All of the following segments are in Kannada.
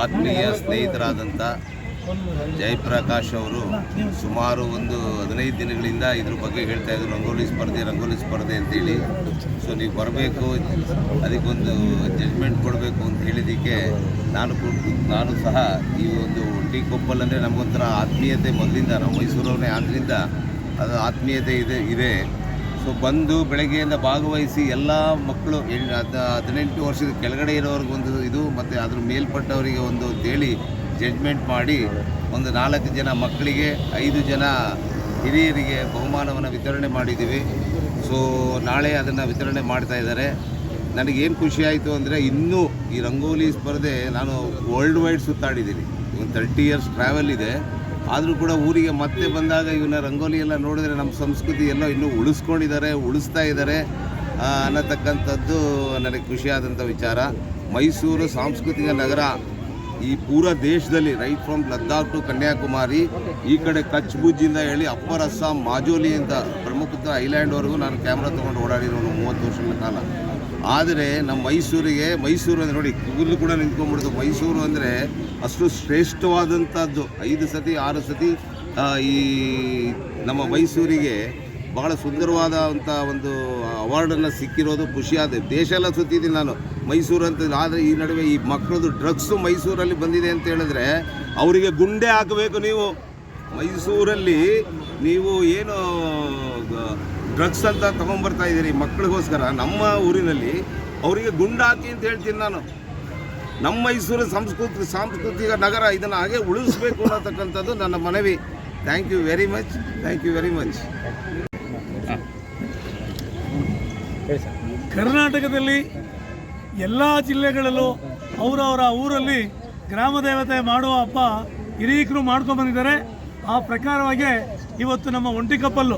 ಆತ್ಮೀಯ ಸ್ನೇಹಿತರಾದಂಥ ಜಯಪ್ರಕಾಶ್ ಅವರು ಸುಮಾರು ಒಂದು 15 ದಿನಗಳಿಂದ ಇದ್ರ ಬಗ್ಗೆ ಹೇಳ್ತಾ ಇದ್ರು, ರಂಗೋಲಿ ಸ್ಪರ್ಧೆ ಅಂತೇಳಿ. ಸೊ ನೀವು ಬರಬೇಕು, ಅದಕ್ಕೊಂದು ಜಡ್ಜ್ಮೆಂಟ್ ಕೊಡಬೇಕು ಅಂತ ಹೇಳಿದ್ದಕ್ಕೆ ನಾನು ಸಹ ಈ ಒಂದು ಒಂಟಿಕೊಪ್ಪಲ್ ಅಂದರೆ ನಮಗೊಂಥರ ಆತ್ಮೀಯತೆ ಮೊದಲಿಂದ, ನಾವು ಮೈಸೂರವನೇ ಆದ್ದರಿಂದ ಅದು ಆತ್ಮೀಯತೆ ಇದೆ. ಸೊ ಬಂದು ಬೆಳಗ್ಗೆಯಿಂದ ಭಾಗವಹಿಸಿ ಎಲ್ಲ ಮಕ್ಕಳು 18 ವರ್ಷದ ಕೆಳಗಡೆ ಇರೋರಿಗೊಂದು ಇದು ಮತ್ತು ಅದ್ರ ಮೇಲ್ಪಟ್ಟವರಿಗೆ ಒಂದು ಅಂತೇಳಿ ಜಡ್ಜ್ಮೆಂಟ್ ಮಾಡಿ ಒಂದು 4 ಜನ ಮಕ್ಕಳಿಗೆ 5 ಜನ ಹಿರಿಯರಿಗೆ ಬಹುಮಾನವನ್ನು ವಿತರಣೆ ಮಾಡಿದ್ದೀವಿ. ಸೊ ನಾಳೆ ಅದನ್ನು ವಿತರಣೆ ಮಾಡ್ತಾಯಿದ್ದಾರೆ. ನನಗೇನು ಖುಷಿ ಆಯಿತು ಅಂದರೆ, ಇನ್ನೂ ಈ ರಂಗೋಲಿ ಸ್ಪರ್ಧೆ ನಾನು ವರ್ಲ್ಡ್ ವೈಡ್ ಸುತ್ತಾಡಿದ್ದೀನಿ. ಒಂದು 30 ಇಯರ್ಸ್ ಟ್ರಾವೆಲ್ ಇದೆ. ಆದರೂ ಕೂಡ ಊರಿಗೆ ಮತ್ತೆ ಬಂದಾಗ ಇವನ್ನ ರಂಗೋಲಿ ಎಲ್ಲ ನೋಡಿದ್ರೆ ನಮ್ಮ ಸಂಸ್ಕೃತಿ ಎಲ್ಲ ಇನ್ನೂ ಉಳಿಸ್ತಾ ಇದ್ದಾರೆ ಅನ್ನತಕ್ಕಂಥದ್ದು ನನಗೆ ಖುಷಿಯಾದಂಥ ವಿಚಾರ. ಮೈಸೂರು ಸಾಂಸ್ಕೃತಿಕ ನಗರ ಈ ಪೂರ ದೇಶದಲ್ಲಿ, right from Ladakh to Kanyakumari, ಈ ಕಡೆ ಕಚ್ ಭುಜ್ಜಿಂದ ಹೇಳಿ ಅಪ್ಪರ್ ಅಸ್ಸಾಂ ಮಾಜೋಲಿ ಅಂತ ಬ್ರಹ್ಮಪುತ್ರ ಐಲ್ಯಾಂಡ್ವರೆಗೂ ನಾನು ಕ್ಯಾಮ್ರಾ ತೊಗೊಂಡು ಓಡಾಡಿರೋನು 30 ವರ್ಷಗಳ ಕಾಲ. ಆದರೆ ನಮ್ಮ ಮೈಸೂರು ಅಂದರೆ ನೋಡಿ, ಕೂದಲು ಕೂಡ ನಿಂತ್ಕೊಂಡ್ಬಿಡ್ತು. ಮೈಸೂರು ಅಂದರೆ ಅಷ್ಟು ಶ್ರೇಷ್ಠವಾದಂಥದ್ದು. 5 ಸತಿ 6 ಸತಿ ಈ ನಮ್ಮ ಮೈಸೂರಿಗೆ ಭಾಳ ಸುಂದರವಾದಂಥ ಒಂದು ಅವಾರ್ಡನ್ನು ಸಿಕ್ಕಿರೋದು ಖುಷಿಯಾದ. ದೇಶ ಎಲ್ಲ ಸುತ್ತಿದ್ದೀನಿ ನಾನು ಮೈಸೂರು ಅಂತ. ಆದರೆ ಈ ನಡುವೆ ಈ ಮಕ್ಕಳದು ಡ್ರಗ್ಸು ಮೈಸೂರಲ್ಲಿ ಬಂದಿದೆ ಅಂತ ಹೇಳಿದ್ರೆ ಅವರಿಗೆ ಗುಂಡೆ ಹಾಕಬೇಕು. ನೀವು ಮೈಸೂರಲ್ಲಿ ನೀವು ಏನು ಡ್ರಗ್ಸ್ ಅಂತ ತೊಗೊಂಬರ್ತಾ ಇದ್ದೀರಿ ಮಕ್ಕಳಿಗೋಸ್ಕರ, ನಮ್ಮ ಊರಿನಲ್ಲಿ ಅವರಿಗೆ ಗುಂಡು ಹಾಕಿ ಅಂತ ಹೇಳ್ತೀನಿ ನಾನು. ನಮ್ಮ ಮೈಸೂರು ಸಾಂಸ್ಕೃತಿಕ ನಗರ, ಇದನ್ನು ಹಾಗೆ ಉಳಿಸ್ಬೇಕು ಅನ್ನತಕ್ಕಂಥದ್ದು ನನ್ನ ಮನವಿ. Thank you very much. ಕರ್ನಾಟಕದಲ್ಲಿ ಎಲ್ಲ ಜಿಲ್ಲೆಗಳಲ್ಲೂ ಅವರವರ ಊರಲ್ಲಿ ಗ್ರಾಮ ದೇವತೆ ಮಾಡುವ ಹಬ್ಬ ಹಿರಿಯರು ಮಾಡ್ಕೊಂಡ್ಬಂದಿದ್ದಾರೆ. ಆ ಪ್ರಕಾರವಾಗಿ ಇವತ್ತು ನಮ್ಮ ಒಂಟಿಕೊಪ್ಪಲ್ಲು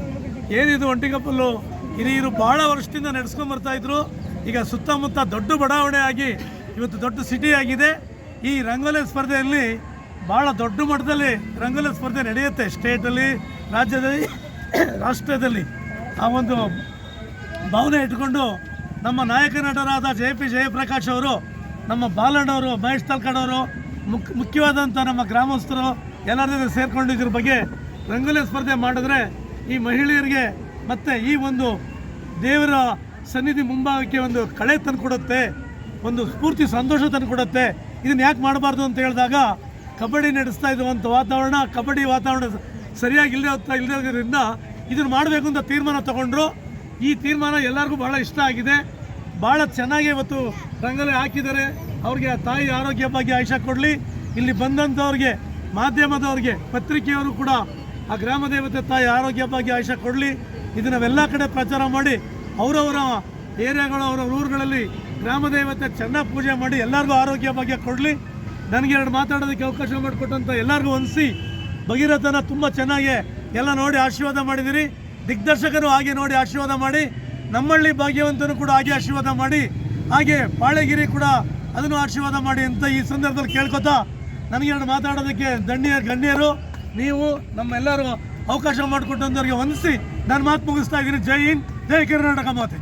ಏನಿದು, ಒಂಟಿಕೊಪ್ಪಲ್ಲು ಹಿರಿಯರು ಭಾಳ ವರ್ಷದಿಂದ ನಡೆಸ್ಕೊಂಡ್ಬರ್ತಾಯಿದ್ರು. ಈಗ ಸುತ್ತಮುತ್ತ ದೊಡ್ಡ ಬಡಾವಣೆ ಆಗಿ ಇವತ್ತು ದೊಡ್ಡ ಸಿಟಿ ಆಗಿದೆ. ಈ ರಂಗೋಲಿ ಸ್ಪರ್ಧೆಯಲ್ಲಿ ಭಾಳ ದೊಡ್ಡ ಮಟ್ಟದಲ್ಲಿ ರಂಗೋಲಿ ಸ್ಪರ್ಧೆ ನಡೆಯುತ್ತೆ. ಸ್ಟೇಟಲ್ಲಿ, ರಾಜ್ಯದಲ್ಲಿ, ರಾಷ್ಟ್ರದಲ್ಲಿ. ಆ ಒಂದು ಭಾವನೆ ಇಟ್ಕೊಂಡು ನಮ್ಮ ನಾಯಕ ನಟರಾದ ಜಯಪ್ರಕಾಶ್ ಅವರು, ನಮ್ಮ ಬಾಲಣ್ಣವರು, ಮಹೇಶ್ ತಲ್ಕಡವರು, ಮುಖ್ಯವಾದಂಥ ನಮ್ಮ ಗ್ರಾಮಸ್ಥರು ಎಲ್ಲರ ಜೊತೆ ಸೇರಿಕೊಂಡು ಇದ್ರ ಬಗ್ಗೆ ರಂಗೋಲಿ ಸ್ಪರ್ಧೆ ಮಾಡಿದ್ರೆ ಈ ಮಹಿಳೆಯರಿಗೆ ಮತ್ತು ಈ ಒಂದು ದೇವರ ಸನ್ನಿಧಿ ಮುಂಭಾಗಕ್ಕೆ ಒಂದು ಕಳೆ ತಂದುಕೊಡುತ್ತೆ, ಒಂದು ಸ್ಫೂರ್ತಿ ಸಂತೋಷ ತಂದುಕೊಡುತ್ತೆ. ಇದನ್ನು ಯಾಕೆ ಮಾಡಬಾರ್ದು ಅಂತ ಹೇಳಿದಾಗ, ಕಬಡ್ಡಿ ನಡೆಸ್ತಾ ಇರುವಂಥ ಕಬಡ್ಡಿ ವಾತಾವರಣ ಸರಿಯಾಗಿ ಇಲ್ಲದಿರೋದ್ರಿಂದ ಇದನ್ನು ಮಾಡಬೇಕು ಅಂತ ತೀರ್ಮಾನ ತಗೊಂಡ್ರು. ಈ ತೀರ್ಮಾನ ಎಲ್ಲರಿಗೂ ಭಾಳ ಇಷ್ಟ ಆಗಿದೆ. ಭಾಳ ಚೆನ್ನಾಗಿ ಇವತ್ತು ರಂಗೋಲಿ ಹಾಕಿದ್ದಾರೆ. ಅವ್ರಿಗೆ ತಾಯಿ ಆರೋಗ್ಯ ಬಗ್ಗೆ ಆಯುಷ್ಯ ಕೊಡಲಿ. ಇಲ್ಲಿ ಬಂದಂಥವ್ರಿಗೆ, ಮಾಧ್ಯಮದವ್ರಿಗೆ, ಪತ್ರಿಕೆಯವರು ಕೂಡ ಆ ಗ್ರಾಮ ದೇವತೆ ತಾಯಿ ಆರೋಗ್ಯ ಬಗ್ಗೆ ಆಯುಷ್ಯ ಕೊಡಲಿ. ಇದನ್ನು ನಾವೆಲ್ಲ ಕಡೆ ಪ್ರಚಾರ ಮಾಡಿ ಅವರವರ ಏರಿಯಾಗಳು, ಅವರವ್ರ ಊರುಗಳಲ್ಲಿ ಗ್ರಾಮ ದೇವತೆ ಚೆನ್ನಾಗಿ ಪೂಜೆ ಮಾಡಿ ಎಲ್ಲರಿಗೂ ಆರೋಗ್ಯ ಬಗ್ಗೆ ಕೊಡಲಿ. ನನಗೆ 2 ಮಾತಾಡೋದಕ್ಕೆ ಅವಕಾಶ ಮಾಡಿಕೊಟ್ಟಂಥ ಎಲ್ಲರಿಗೂ ವಂದಿಸಿ, ಭಗೀರಥನ ತುಂಬ ಚೆನ್ನಾಗಿ ಎಲ್ಲ ನೋಡಿ ಆಶೀರ್ವಾದ ಮಾಡಿದಿರಿ. ದಿಗ್ದರ್ಶಕರು ಹಾಗೆ ನೋಡಿ ಆಶೀರ್ವಾದ ಮಾಡಿ, ನಮ್ಮಳ್ಳಿ ಭಾಗ್ಯವಂತನು ಕೂಡ ಹಾಗೆ ಆಶೀರ್ವಾದ ಮಾಡಿ, ಹಾಗೆ ಪಾಳೆಗಿರಿ ಕೂಡ ಅದನ್ನು ಆಶೀರ್ವಾದ ಮಾಡಿ ಅಂತ ಈ ಸಂದರ್ಭದಲ್ಲಿ ಕೇಳ್ಕೊತಾ, ನನಗೆ 2 ಮಾತಾಡೋದಕ್ಕೆ ಗಣ್ಯರು ನೀವು ನಮ್ಮೆಲ್ಲರೂ ಅವಕಾಶ ಮಾಡಿಕೊಟ್ಟಂಥವ್ರಿಗೆ ವಂದಿಸಿ ನಾನು ಮಾತು ಮುಗಿಸ್ತಾ ಇದ್ದೀನಿ. ಜೈ ಹಿಂದ್, ಜೈ ಕರ್ನಾಟಕ ಮಾತೆ.